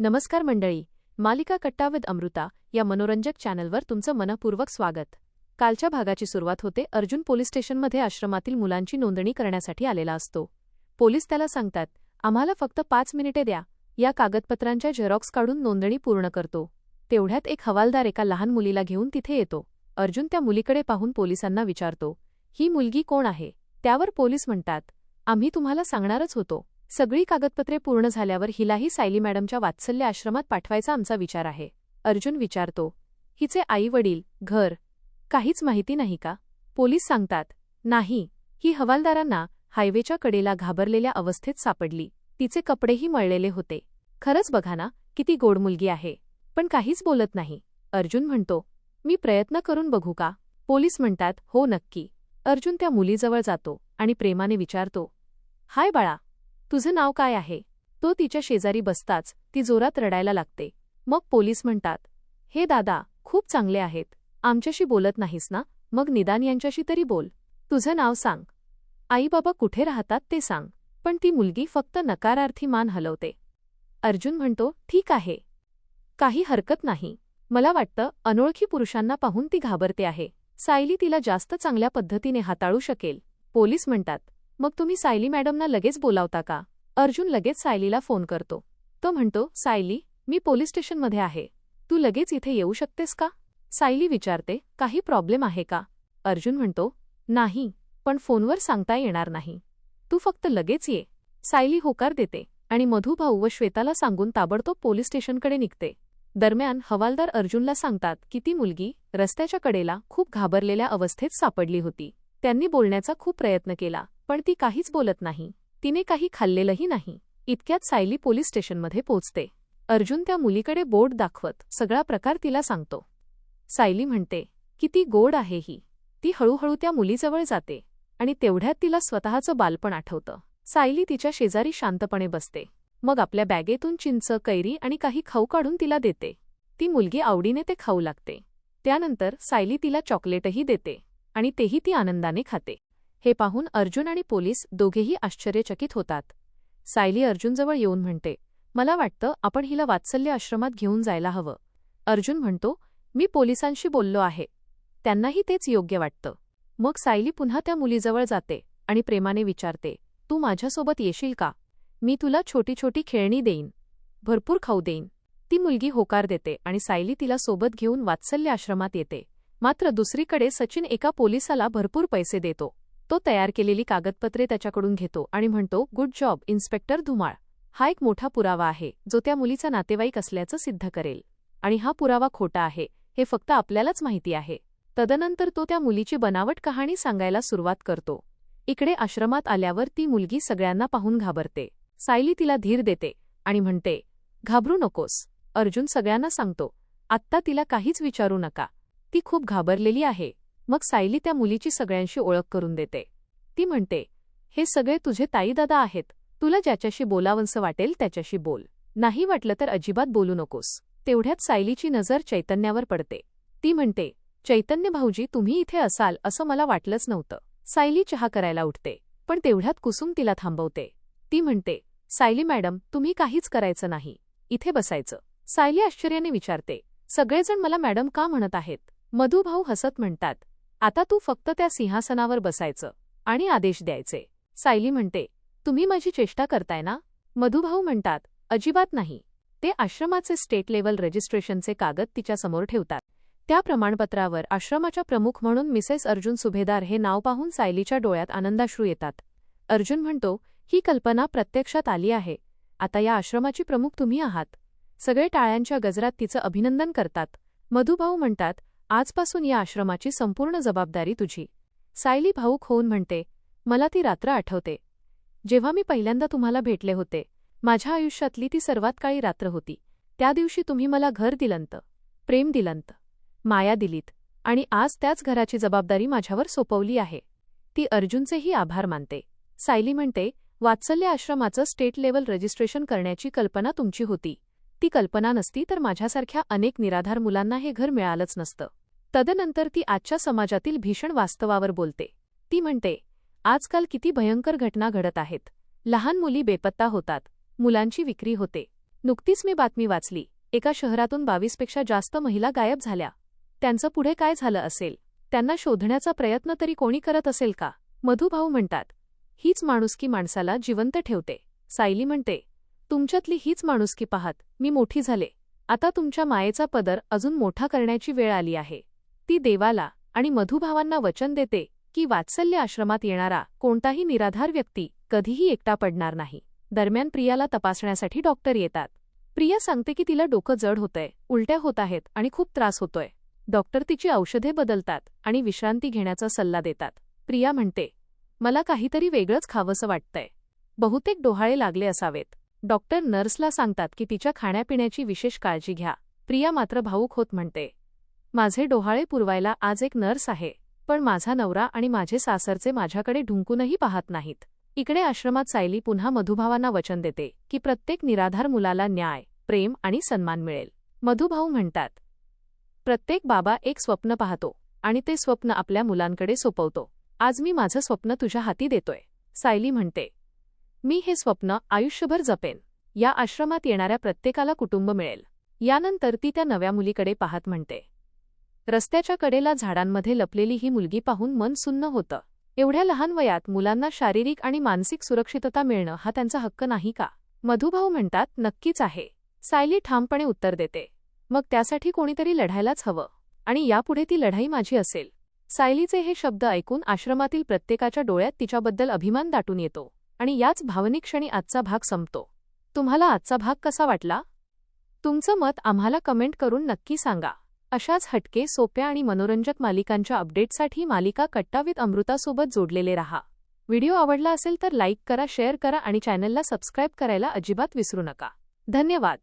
नमस्कार मंडळी, मालिका कट्टा विद अमृता या मनोरंजक चॅनलवर तुमचं मनपूर्वक स्वागत। कालच्या भागाची सुरुवात होते। अर्जुन पोलीस स्टेशनमध्ये आश्रमातील मुलांची नोंदणी करण्यासाठी आलेला असतो। पोलीस त्याला सांगतात, आम्हाला फक्त 5 मिनिटे द्या, या कागदपत्रांच्या झेरॉक्स काढून नोंदणी पूर्ण करतो। तेवढ्यात एक हवालदार एका लहान मुलीला घेऊन तिथे येतो। अर्जुन त्या मुलीकडे पाहून पोलिसांना विचारतो, ही मुलगी कोण आहे? त्यावर पोलीस म्हणतात, आम्ही तुम्हाला सांगणारच होतो। सगळी कागदपत्रे पूर्ण झाल्यावर हिलाही सायली मॅडमच्या वात्सल्य आश्रमात पाठवायचा आमचा विचार आहे। अर्जुन विचारतो, हिचे आई वडील, घर काहीच माहिती नाही का? पोलीस सांगतात, नाही, ही हवालदारांना हायवेच्या कडेला घाबरलेल्या अवस्थेत सापडली। तिचे कपडेही मळलेले होते। खरंच बघा ना, किती गोड मुलगी आहे, पण काहीच बोलत नाही। अर्जुन म्हणतो, मी प्रयत्न करून बघू का? पोलीस म्हणतात, हो नक्की। अर्जुन त्या मुलीजवळ जातो आणि प्रेमाने विचारतो, हाय बाळा, तुझं नाव काय आहे? तो तिच्या शेजारी बसताच ती जोरात रडायला लागते। मग पोलीस म्हणतात, हे दादा खूप चांगले आहेत, आमच्याशी बोलत नाहीस ना, मग निदान यांच्याशी तरी बोल। तुझं नाव सांग, आई बाबा कुठे राहतात ते सांग। पण ती मुलगी फक्त नकारार्थी मान हलवते। अर्जुन म्हणतो, ठीक आहे, काही हरकत नाही। मला वाटतं अनोळखी पुरुषांना पाहून ती घाबरते आहे। सायली तिला जास्त चांगल्या पद्धतीने हाताळू शकेल। पोलीस म्हणतात, मग तुम्ही सायली मॅडमना लगेच बोलावता का? अर्जुन लगेच सायलीला फोन करतो। तो म्हणतो, सायली, मी पोलीस स्टेशनमध्ये आहे, तू लगेच इथे येऊ शकतेस का? सायली विचारते, काही प्रॉब्लेम आहे का? अर्जुन म्हणतो, नाही, पण फोनवर सांगता येणार नाही, तू फक्त लगेच ये। सायली होकार देते आणि मधुभाऊ व श्वेताला सांगून ताबडतोब पोलीस स्टेशनकडे निघते। दरम्यान हवालदार अर्जुनला सांगतात की ती मुलगी रस्त्याच्या कडेला खूप घाबरलेल्या अवस्थेत सापडली होती। त्यांनी बोलण्याचा खूप प्रयत्न केला, पण ती काहीच बोलत नाही, तिने काही खाल्लेलंही नाही। इतक्यात सायली पोलीस स्टेशनमध्ये पोहोचते। अर्जुन त्या मुलीकडे बोट दाखवत सगळा प्रकार तिला सांगतो। सायली म्हणते, किती गोड आहे ही। ती हळूहळू त्या मुलीजवळ जाते आणि तेवढ्यात तिला स्वतःचं बालपण आठवतं। सायली तिच्या शेजारी शांतपणे बसते, मग आपल्या बॅगेतून चिंच, कैरी आणि काही खाऊ काढून तिला देते। ती मुलगी आवडीने ते खाऊ लागते। त्यानंतर सायली तिला चॉकलेटही देते आणि तेही ती आनंदाने खाते। हे पाहून अर्जुन आणि पोलीस दोघेही आश्चर्यचकित होतात। सायली अर्जुनजवळ येऊन म्हणते, मला वाटतं आपण हिला वात्सल्य आश्रमात घेऊन जायला हवं। अर्जुन म्हणतो, मी पोलिसांशी बोललो आहे, त्यांनाही तेच योग्य वाटतं। मग सायली पुन्हा त्या मुलीजवळ जाते आणि प्रेमाने विचारते, तू माझ्यासोबत येशील का? मी तुला छोटी छोटी खेळणी देईन, भरपूर खाऊ देईन। ती मुलगी होकार देते आणि सायली तिला सोबत घेऊन वात्सल्य आश्रमात येते। मात्र दुसरीकडे सचिन एका पोलिसाला भरपूर पैसे देतो। तो तयार केलेली कागदपत्रे त्याच्याकडून घेतो आणि म्हणतो, गुड जॉब इन्स्पेक्टर धुमाळ, हा एक मोठा पुरावा आहे जो त्या मुलीचा नातेवाईक असल्याचं सिद्ध करेल, आणि हा पुरावा खोटा आहे हे फक्त आपल्यालाच माहिती आहे। तदनंतर तो त्या मुलीची बनावट कहाणी सांगायला सुरुवात करतो। इकडे आश्रमात आल्यावर ती मुलगी सगळ्यांना पाहून घाबरते। सायली तिला धीर देते आणि म्हणते, घाबरू नकोस। अर्जुन सगळ्यांना सांगतो, आत्ता तिला काहीच विचारू नका, ती खूप घाबरलेली आहे। मग सायली त्या मुलीची सगळ्यांशी ओळख करून देते। ती म्हणते, हे सगळे तुझे ताईदादा आहेत, तुला ज्याच्याशी बोलावंसं वाटेल त्याच्याशी बोल, नाही वाटलं तर अजिबात बोलू नकोस। तेवढ्यात सायलीची नजर चैतन्यावर पडते। ती म्हणते, चैतन्य भाऊजी, तुम्ही इथे असाल असं मला वाटलंच नव्हतं। सायली चहा करायला उठते, पण तेवढ्यात कुसुम तिला थांबवते। ती म्हणते, सायली मॅडम, तुम्ही काहीच करायचं नाही, इथे बसायचं। सायली आश्चर्याने विचारते, सगळेजण मला मॅडम का म्हणत आहेत? मधुभाऊ हसत म्हणतात, आता तू फक्त त्या सिंहासनावर बसायचं आणि आदेश द्यायचे। सायली म्हणते, तुम्ही माझी चेष्टा करताय ना? मधुभाऊ म्हणतात, अजिबात नाही। ते आश्रमाचे स्टेट लेवल रजिस्ट्रेशनचे कागद तिच्यासमोर ठेवतात। त्या प्रमाणपत्रावर आश्रमाच्या प्रमुख म्हणून मिसेस अर्जुन सुभेदार हे नाव पाहून सायलीच्या डोळ्यात आनंदाश्रू येतात। अर्जुन म्हणतो, ही कल्पना प्रत्यक्षात आली आहे, आता या आश्रमाची प्रमुख तुम्ही आहात। सगळे टाळ्यांच्या गजरात तिचं अभिनंदन करतात। मधुभाऊ म्हणतात, आजपासून या आश्रमाची संपूर्ण जबाबदारी तुझी। सायली भाऊक होऊन म्हणते, मला ती रात्र आठवते, जेव्हा मी पहिल्यांदा तुम्हाला भेटले होते। माझ्या आयुष्यातली ती सर्वात काळी रात्र होती। त्या दिवशी तुम्ही मला घर दिलंत, प्रेम दिलंत, माया दिलीत, आणि आज त्याच घराची जबाबदारी माझ्यावर सोपवली आहे। ती अर्जुनचेही आभार मानते। सायली म्हणते, वात्सल्य आश्रमाचं स्टेट लेवल रजिस्ट्रेशन करण्याची कल्पना तुमची होती। ती कल्पना नसती तर माझ्यासारख्या अनेक निराधार मुलांना हे घर मिळालंच नसतं। तदनंतर ती आजच्या समाजातील भीषण वास्तवावर बोलते। ती म्हणते, आजकाल किती भयंकर घटना घडत आहेत। लहान मुली बेपत्ता होतात, मुलांची विक्री होते, नुकतीच मी बातमी वाचली, एका शहरातून 22 पेक्षा जास्त महिला गायब झाल्या. त्यांचं पुढे काय झालं असेल? त्यांना शोधण्याचा प्रयत्न तरी कोणी करत असेल का? मधुभाऊ म्हणतात, हीच माणुसकी माणसाला जिवंत ठेवते. सायली म्हणते, तुमच्यातली हीच माणुसकी पाहत मी मोठी झाले. आता तुमच्या मायेचा पदर अजून मोठा करण्याची वेळ आली आहे. ती देवाला आणि मधुभावांना वचन देते की वात्सल्य आश्रमात येणारा कोणताही निराधार व्यक्ती कधीही एकटा पडणार नाही. दरम्यान प्रियाला तपासण्यासाठी डॉक्टर येतात. प्रिया सांगते की तिला डोकं जड होतंय, उलट्या होत आहेत आणि खूप त्रास होतोय. डॉक्टर तिची औषधे बदलतात आणि विश्रांती घेण्याचा सल्ला देतात. प्रिया म्हणते, मला काहीतरी वेगळंच खावंसं वाटतंय. बहुतेक डोहाळे लागले असावेत. डॉक्टर नर्सला सांगतात की तिच्या खाण्यापिण्याची विशेष काळजी घ्या. प्रिया मात्र भावूक होत म्हणते, माझे डोहाळे पुरवायला आज एक नर्स आहे, पण माझा नवरा आणि माझे सासरचे माझ्याकडे ढुंकूनही पाहत नाहीत. इकडे आश्रमात सायली पुन्हा मधुभावांना वचन देते की प्रत्येक निराधार मुलाला न्याय, प्रेम आणि सन्मान मिळेल. मधुभाऊ म्हणतात, प्रत्येक बाबा एक स्वप्न पाहतो आणि ते स्वप्न आपल्या मुलांकडे सोपवतो. आज मी माझं स्वप्न तुझ्या हाती देतोय. सायली म्हणते, मी हे स्वप्न आयुष्यभर जपेन. या आश्रमात येणाऱ्या प्रत्येकाला कुटुंब मिळेल. यानंतर ती त्या नव्या मुलीकडे पाहत म्हणते, रस्त्याच्या कडेला झाडांमध्ये लपलेली ही मुलगी पाहून मन सुन्न होतं. एवढ्या लहान वयात मुलांना शारीरिक आणि मानसिक सुरक्षितता मिळणं हा त्यांचा हक्क नाही का? मधुभाऊ म्हणतात, नक्कीच आहे. सायली ठामपणे उत्तर देते, मग त्यासाठी कोणीतरी लढायलाच हवं आणि यापुढे ती लढाई माझी असेल. सायलीचे हे शब्द ऐकून आश्रमातील प्रत्येकाच्या डोळ्यात तिच्याबद्दल अभिमान दाटून येतो आणि याच भावनिक क्षणी आजचा भाग संपतो. तुम्हाला आजचा भाग कसा वाटला? तुमचं मत आम्हाला कमेंट करून नक्की सांगा. अशाच हटके, सोप्या आणि मनोरंजक मालिकांच्या अपडेट्ससाठी मालिका कट्टा विथ अमृतासोबत जोडलेले रहा. व्हिडिओ आवडला असेल तर लाईक करा, शेअर करा आणि चॅनलला सबस्क्राईब करायला अजिबात विसरू नका. धन्यवाद.